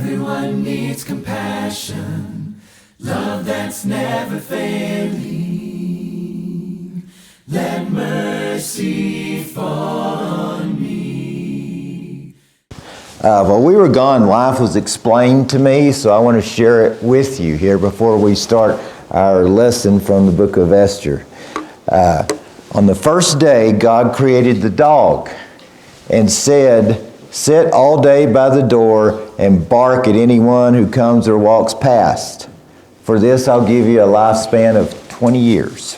Everyone needs compassion, love that's never failing. Let mercy fall on me. While we were gone, life was explained to me, so I want to share it with you here before we start our lesson from the book of Esther. On the first day, God created the dog and said, "Sit all day by the door and bark at anyone who comes or walks past. For this I'll give you a lifespan of 20 years."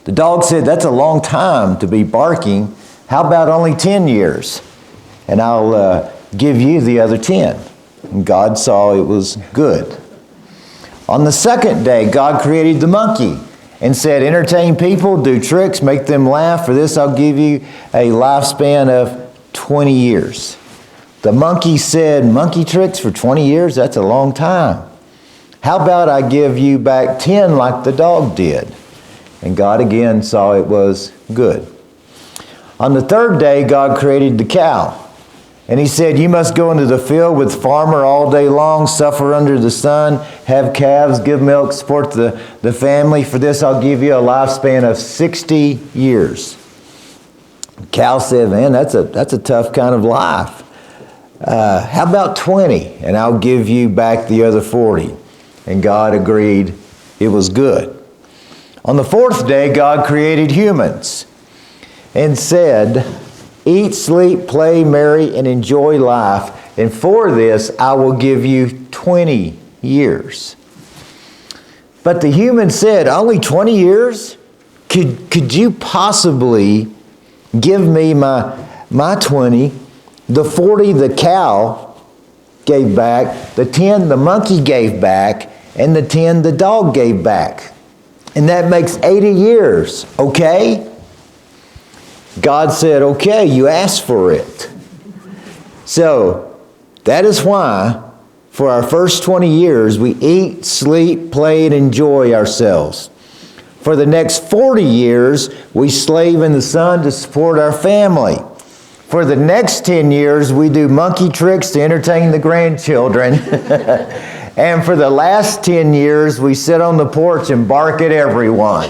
The dog said, "That's a long time to be barking. How about only 10 years? And I'll give you the other 10. And God saw it was good. On the second day, God created the monkey and said, "Entertain people, do tricks, make them laugh. For this I'll give you a lifespan of 20 years. The monkey said, "Monkey tricks for 20 years? That's a long time. How about I give you back 10 like the dog did?" And God again saw it was good. On the third day, God created the cow. And he said, "You must go into the field with the farmer all day long, suffer under the sun, have calves, give milk, support the family. For this I'll give you a lifespan of 60 years. The cow said, "Man, that's a tough kind of life. How about 20? And I'll give you back the other 40. And God agreed it was good. On the fourth day, God created humans and said, "Eat, sleep, play, marry, and enjoy life. And for this, I will give you 20 years. But the human said, "Only 20 years? Could you possibly give me my 20, the 40 the cow gave back, the 10 the monkey gave back, and the 10 the dog gave back? And that makes 80 years, okay?" God said, "Okay, you asked for it." So, that is why, for our first 20 years, we eat, sleep, play, and enjoy ourselves. For the next 40 years, we slave in the sun to support our family. For the next 10 years, we do monkey tricks to entertain the grandchildren. And for the last 10 years, we sit on the porch and bark at everyone.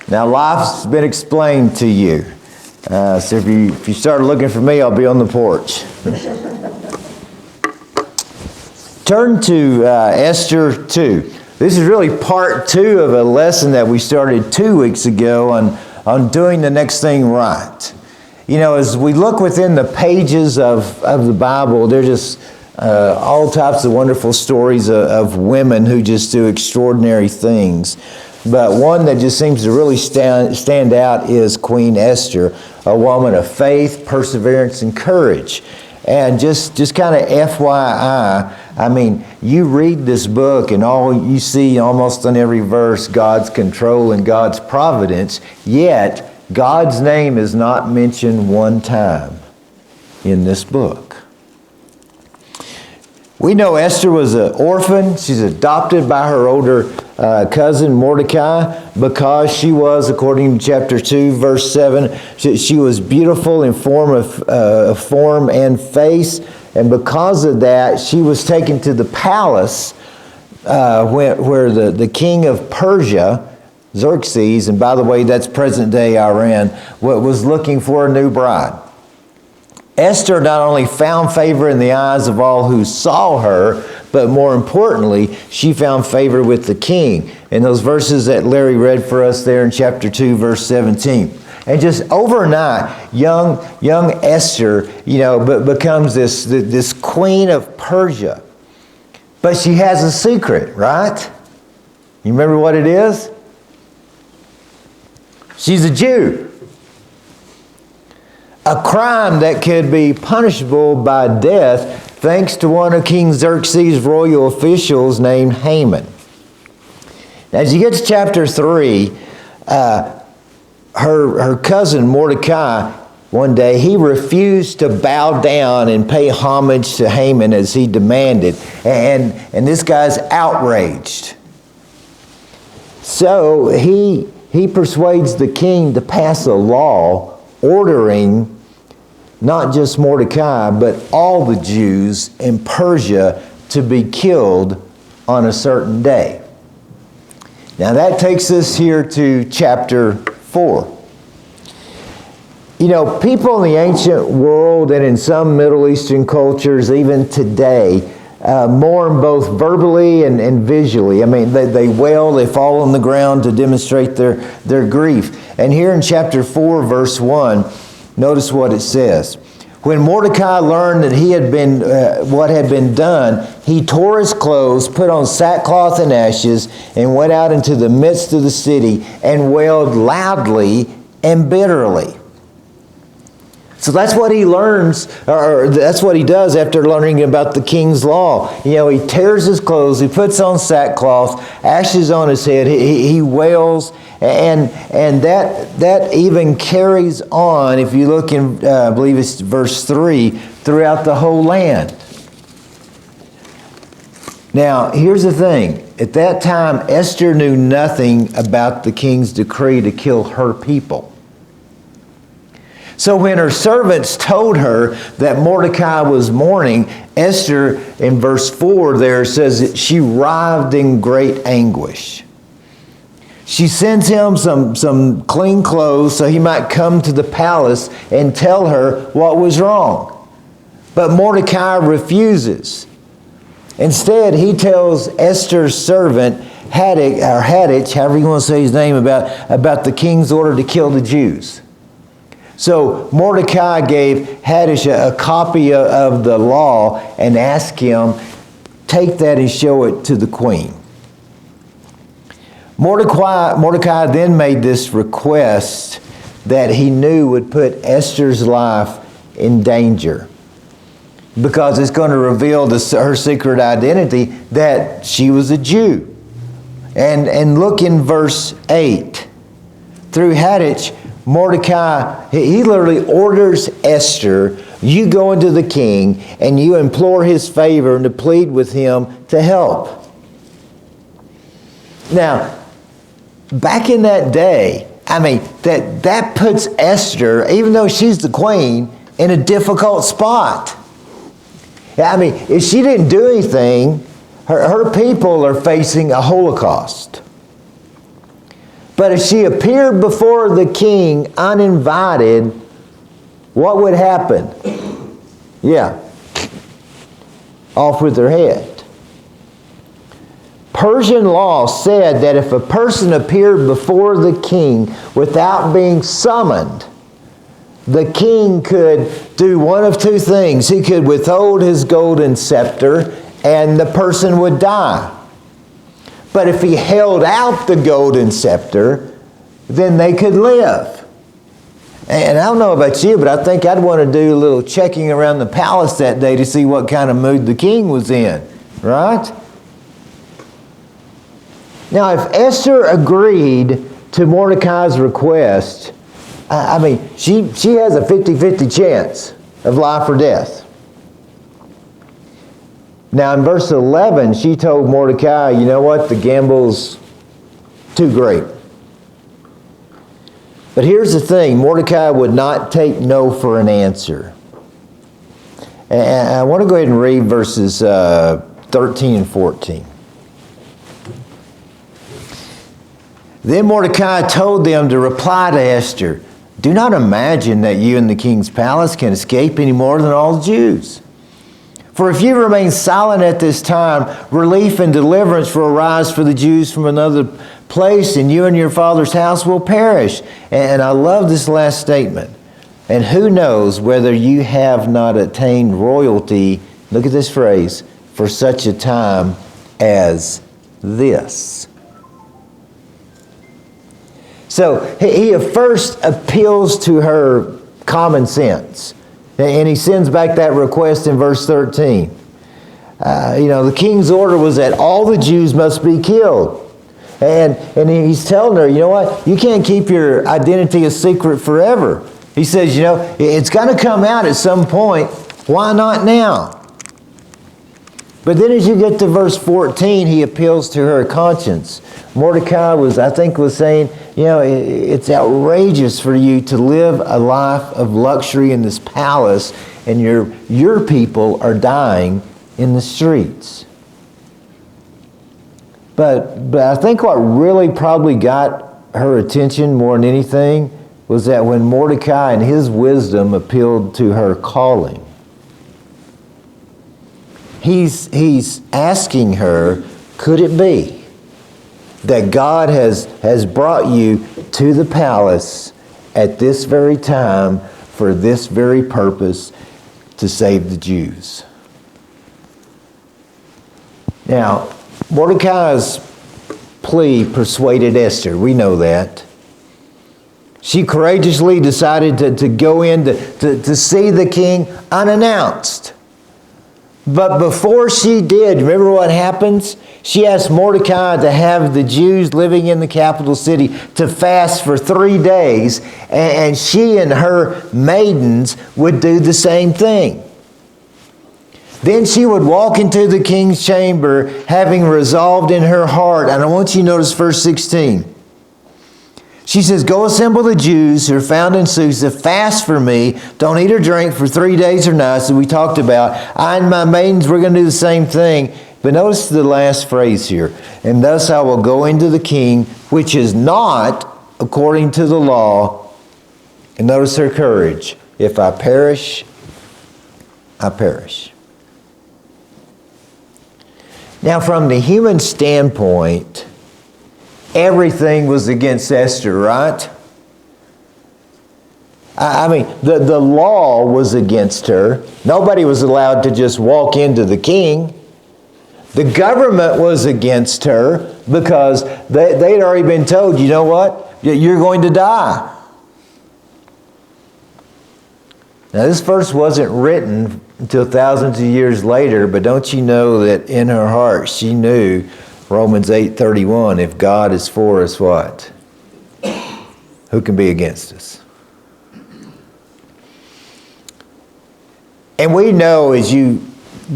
Now, life's been explained to you. So if you start looking for me, I'll be on the porch. Turn to Esther 2. This is really part 2 of a lesson that we started 2 weeks ago on doing the next thing right. You know, as we look within the pages of the Bible, there's just all types of wonderful stories of women who just do extraordinary things. But one that just seems to really stand out is Queen Esther, a woman of faith, perseverance, and courage. And just kind of FYI, I mean, you read this book and all you see almost on every verse, God's control and God's providence, yet God's name is not mentioned one time in this book. We know Esther was an orphan. She's adopted by her older cousin Mordecai because she was, according to chapter 2, verse 7, she was beautiful in form and face. And because of that, she was taken to the palace where the king of Persia, Xerxes, and by the way, that's present-day Iran, was looking for a new bride. Esther not only found favor in the eyes of all who saw her, but more importantly, she found favor with the king. In those verses that Larry read for us there in chapter 2, verse 17. And just overnight, young Esther, becomes this queen of Persia. But she has a secret, right? You remember what it is? She's a Jew. A crime that could be punishable by death thanks to one of King Xerxes' royal officials named Haman. As you get to chapter 3, her cousin Mordecai, one day, he refused to bow down and pay homage to Haman as he demanded. And this guy's outraged. So he persuades the king to pass a law ordering not just Mordecai, but all the Jews in Persia to be killed on a certain day. Now that takes us here to chapter 4. You know, people in the ancient world and in some Middle Eastern cultures, even today, mourn both verbally and visually. I mean, they wail, they fall on the ground to demonstrate their grief. And here in chapter 4, verse 1, notice what it says. When Mordecai learned that he had been what had been done, he tore his clothes, put on sackcloth and ashes, and went out into the midst of the city and wailed loudly and bitterly. So that's what he learns, or that's what he does after learning about the king's law. You know, he tears his clothes, he puts on sackcloth, ashes on his head, he wails, and that even carries on, if you look in, I believe it's verse 3, throughout the whole land. Now, here's the thing. At that time, Esther knew nothing about the king's decree to kill her people. So when her servants told her that Mordecai was mourning, Esther, in verse 4 there, says that she writhed in great anguish. She sends him some clean clothes so he might come to the palace and tell her what was wrong. But Mordecai refuses. Instead, he tells Esther's servant, Haddich, however you want to say his name, about the king's order to kill the Jews. So Mordecai gave Haddich a copy of the law and asked him, take that and show it to the queen. Mordecai then made this request that he knew would put Esther's life in danger, because it's going to reveal her secret identity that she was a Jew. And look in verse 8. Through Haddich, Mordecai, he literally orders Esther, you go into the king and you implore his favor and to plead with him to help. Now, back in that day, I mean, that puts Esther, even though she's the queen, in a difficult spot. I mean, if she didn't do anything, her people are facing a Holocaust. But if she appeared before the king uninvited, what would happen? Yeah, off with her head. Persian law said that if a person appeared before the king without being summoned, the king could do one of two things. He could withhold his golden scepter and the person would die. But if he held out the golden scepter, then they could live. And I don't know about you, but I think I'd want to do a little checking around the palace that day to see what kind of mood the king was in, right? Now, if Esther agreed to Mordecai's request, I mean, she has a 50-50 chance of life or death. Now, in verse 11, she told Mordecai, you know what, the gamble's too great. But here's the thing, Mordecai would not take no for an answer. And I want to go ahead and read verses 13 and 14. Then Mordecai told them to reply to Esther, do not imagine that you in the king's palace can escape any more than all the Jews. For if you remain silent at this time, relief and deliverance will arise for the Jews from another place, and you and your father's house will perish. And I love this last statement. And who knows whether you have not attained royalty, look at this phrase, for such a time as this. So he first appeals to her common sense. And he sends back that request in verse 13. The king's order was that all the Jews must be killed. And he's telling her, you know what? You can't keep your identity a secret forever. He says, it's going to come out at some point. Why not now? But then as you get to verse 14, he appeals to her conscience. Mordecai was saying, You know, it's outrageous for you to live a life of luxury in this palace, and your people are dying in the streets. But I think what really probably got her attention more than anything was that when Mordecai and his wisdom appealed to her calling. He's asking her, could it be that God has brought you to the palace at this very time for this very purpose, to save the Jews? Now, Mordecai's plea persuaded Esther. We know that. She courageously decided to go in to see the king unannounced. But before she did, remember what happens? She asked Mordecai to have the Jews living in the capital city to fast for 3 days, and she and her maidens would do the same thing. Then she would walk into the king's chamber, having resolved in her heart, and I want you to notice verse 16. She says, go assemble the Jews who are found in Susa, fast for me, don't eat or drink for 3 days or nights, that we talked about. I and my maidens, we're going to do the same thing. But notice the last phrase here. And thus I will go into the king, which is not according to the law. And notice her courage. If I perish, I perish. Now, from the human standpoint, everything was against Esther, right? I mean, the law was against her. Nobody was allowed to just walk into the king. The government was against her because they'd already been told, you know what? You're going to die. Now, this verse wasn't written until thousands of years later, but don't you know that in her heart she knew Romans 8:31, if God is for us, what? Who can be against us? And we know as you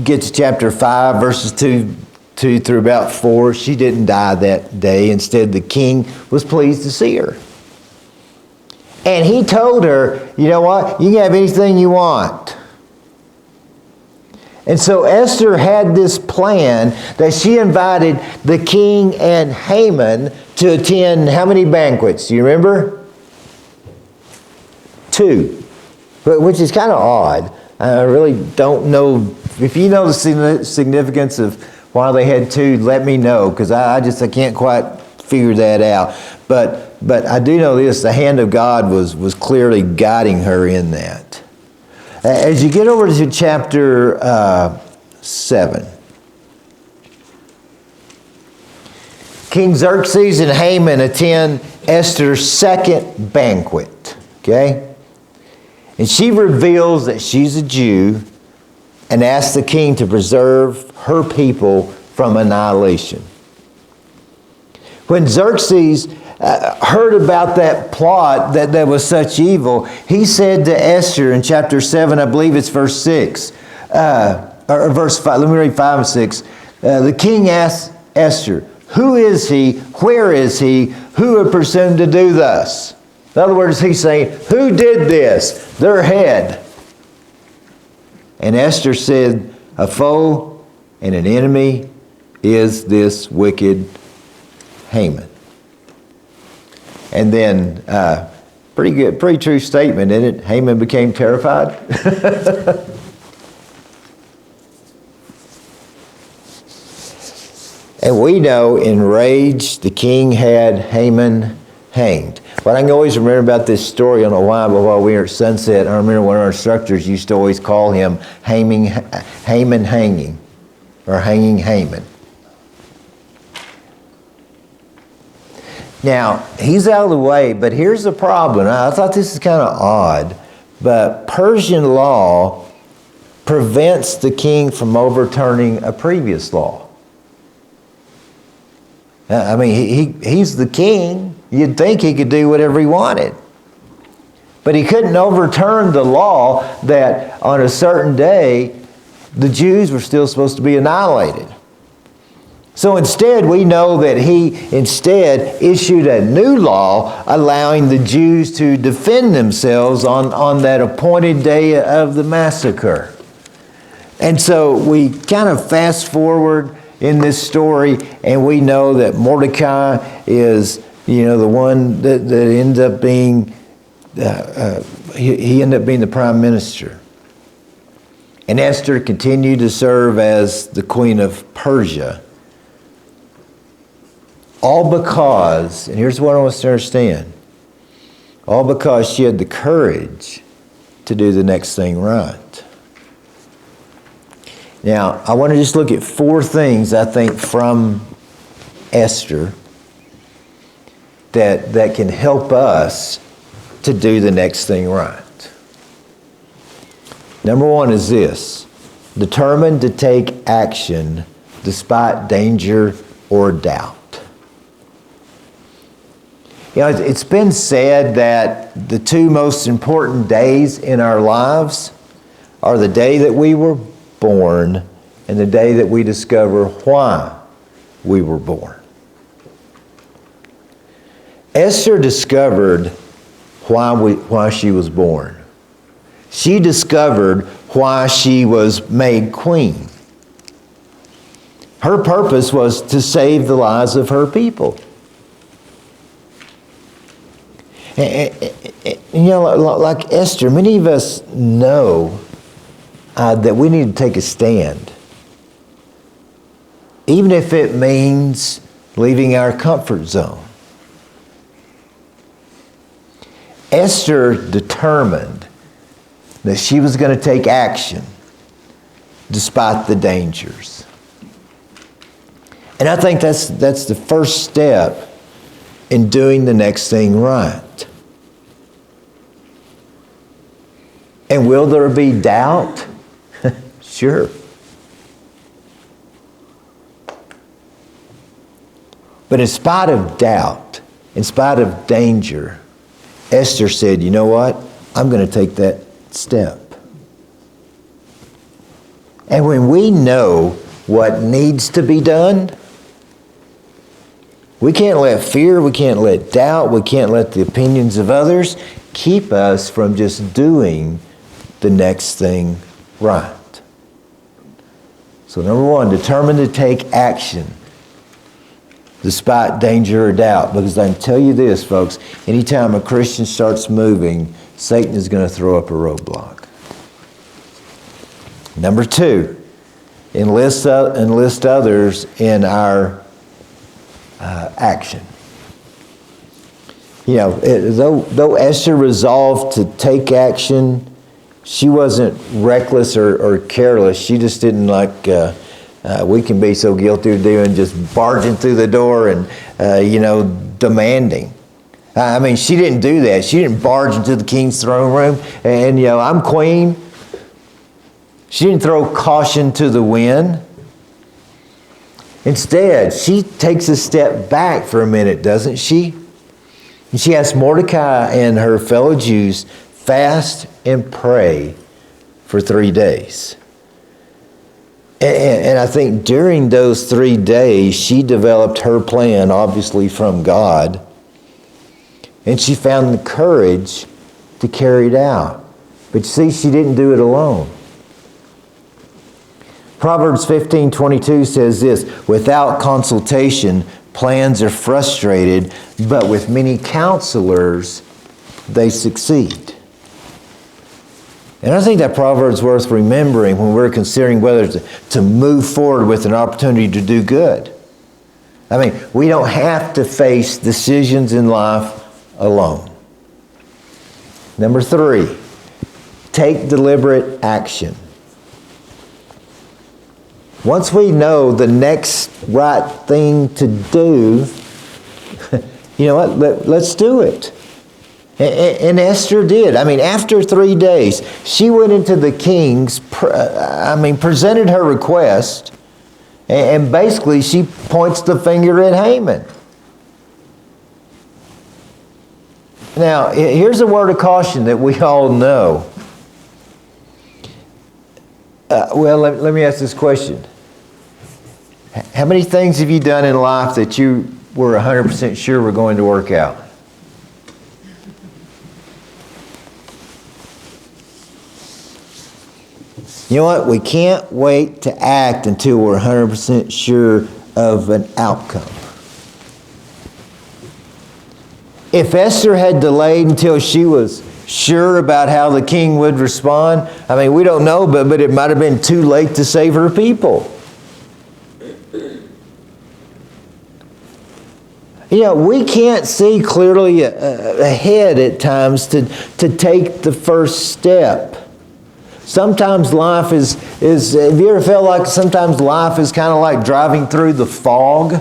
get to chapter 5, verses 2 through about 4, she didn't die that day. Instead, the king was pleased to see her. And he told her, you know what? You can have anything you want. And so Esther had this plan that she invited the king and Haman to attend how many banquets? Do you remember? 2. Which is kind of odd. I really don't know. If you know the significance of why they had 2, let me know, because I can't quite figure that out. But I do know this, the hand of God was clearly guiding her in that. As you get over to chapter 7, King Xerxes and Haman attend Esther's second banquet. Okay? And she reveals that she's a Jew and asks the king to preserve her people from annihilation. When Xerxes heard about that plot that was such evil, he said to Esther in chapter 7, I believe it's verse 6, or verse 5, let me read 5 and 6. The king asked Esther, who is he, where is he, who would presume to do thus? In other words, he's saying, who did this? Their head. And Esther said, a foe and an enemy is this wicked Haman. And then, pretty true statement, isn't it? Haman became terrified. And we know, enraged, the king had Haman hanged. What I can always remember about this story, I don't know why, but while we were at Sunset, I remember one of our instructors used to always call him Haman hanging, or hanging Haman. Now, he's out of the way, but here's the problem. I thought this is kind of odd, but Persian law prevents the king from overturning a previous law. I mean, he's the king. You'd think he could do whatever he wanted. But he couldn't overturn the law that on a certain day, the Jews were still supposed to be annihilated. So instead, we know that he instead issued a new law allowing the Jews to defend themselves on that appointed day of the massacre. And so we kind of fast forward in this story, and we know that Mordecai is, the one that ends up being, he ended up being the prime minister. And Esther continued to serve as the queen of Persia. All because, and here's what I want us to understand, all because she had the courage to do the next thing right. Now, I want to just look at 4 things, I think, from Esther that can help us to do the next thing right. Number 1 is this: determined to take action despite danger or doubt. It's been said that the 2 most important days in our lives are the day that we were born and the day that we discover why we were born. Esther discovered why she was born. She discovered why she was made queen. Her purpose was to save the lives of her people. Like Esther, many of us know that we need to take a stand. Even if it means leaving our comfort zone. Esther determined that she was going to take action despite the dangers. And I think that's the first step in doing the next thing right. And will there be doubt? Sure. But in spite of doubt, in spite of danger, Esther said, you know what? I'm going to take that step. And when we know what needs to be done, we can't let fear, we can't let doubt, we can't let the opinions of others keep us from just doing the next thing right. So number 1, determined to take action despite danger or doubt. Because I can tell you this, folks, anytime a Christian starts moving, Satan is going to throw up a roadblock. Number 2, enlist others in our action. Though Esther resolved to take action, she wasn't reckless or careless. She just didn't we can be so guilty of doing, just barging through the door and, demanding. She didn't do that. She didn't barge into the king's throne room and, I'm queen. She didn't throw caution to the wind. Instead, she takes a step back for a minute, doesn't she? And she asks Mordecai and her fellow Jews fast and pray for 3 days. And I think during those 3 days, she developed her plan, obviously from God, and she found the courage to carry it out. But see, she didn't do it alone. Proverbs 15:22 says this: without consultation, plans are frustrated, but with many counselors, they succeed. And I think that proverb is worth remembering when we're considering whether to move forward with an opportunity to do good. We don't have to face decisions in life alone. Number 3, take deliberate action. Once we know the next right thing to do, you know what? Let's do it. And Esther did. After 3 days, she went into the king's, presented her request, and basically she points the finger at Haman. Now, here's a word of caution that we all know. Let me ask this question. How many things have you done in life that you were 100% sure were going to work out? You know what? We can't wait to act until we're 100% sure of an outcome. If Esther had delayed until she was sure about how the king would respond, I mean, we don't know, but it might have been too late to save her people. You know, we can't see clearly ahead at times to take the first step. Sometimes life is, have you ever felt like sometimes life is kind of like driving through the fog?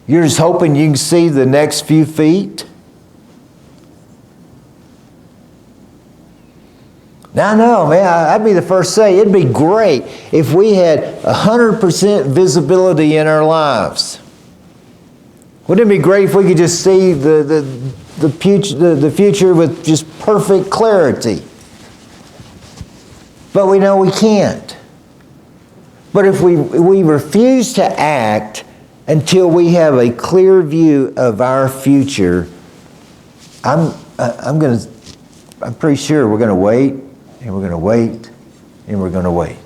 You're just hoping you can see the next few feet? Now, no, man, I'd be the first to say it'd be great if we had 100% visibility in our lives. Wouldn't it be great if we could just see the future with just perfect clarity? But we know we can't. But if we refuse to act until we have a clear view of our future, I'm pretty sure we're going to wait, and we're going to wait, and we're going to wait.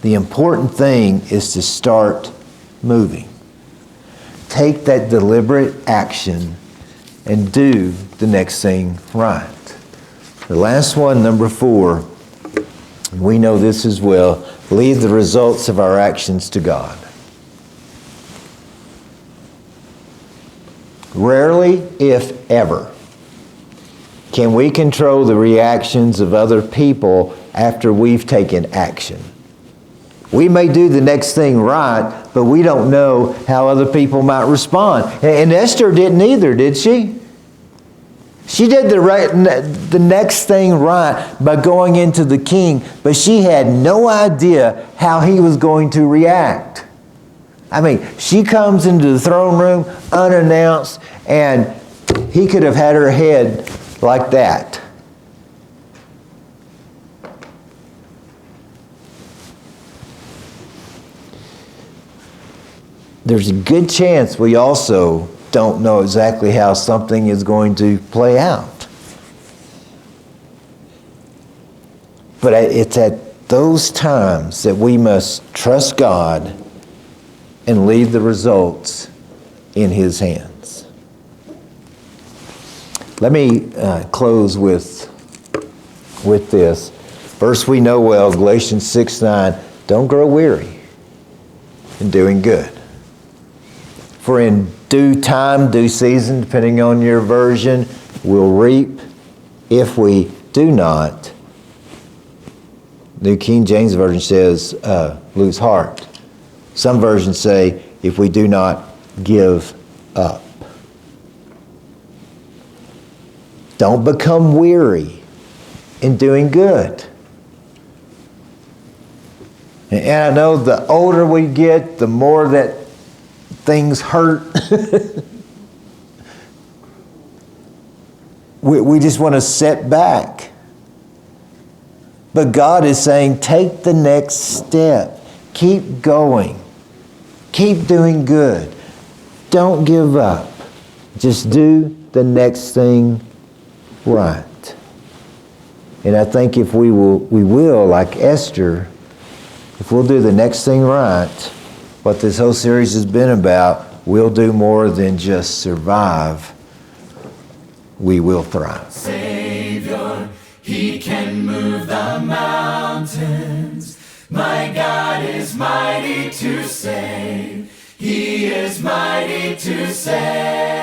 The important thing is to start moving. Take that deliberate action and do the next thing right. The last one, number 4, we know this as well, leave the results of our actions to God. Rarely, if ever, can we control the reactions of other people after we've taken action. We may do the next thing right, but we don't know how other people might respond. And Esther didn't either, did she? She did the next thing right by going into the king, but she had no idea how he was going to react. I mean, she comes into the throne room unannounced, and he could have had her head like that. There's a good chance we also don't know exactly how something is going to play out. But it's at those times that we must trust God and leave the results in His hands. Let me close with this. Verse we know well, Galatians 6:9, don't grow weary in doing good. For in due time, due season, depending on your version, we'll reap if we do not. New King James Version says, lose heart. Some versions say, if we do not give up. Don't become weary in doing good. And I know the older we get, the more that things hurt. we just want to sit back. But God is saying, take the next step. Keep going. Keep doing good. Don't give up. Just do the next thing right. And I think if we will, like Esther, if we'll do the next thing right, what this whole series has been about, we'll do more than just survive. We will thrive. Savior, He can move the mountains. My God is mighty to save. He is mighty to save.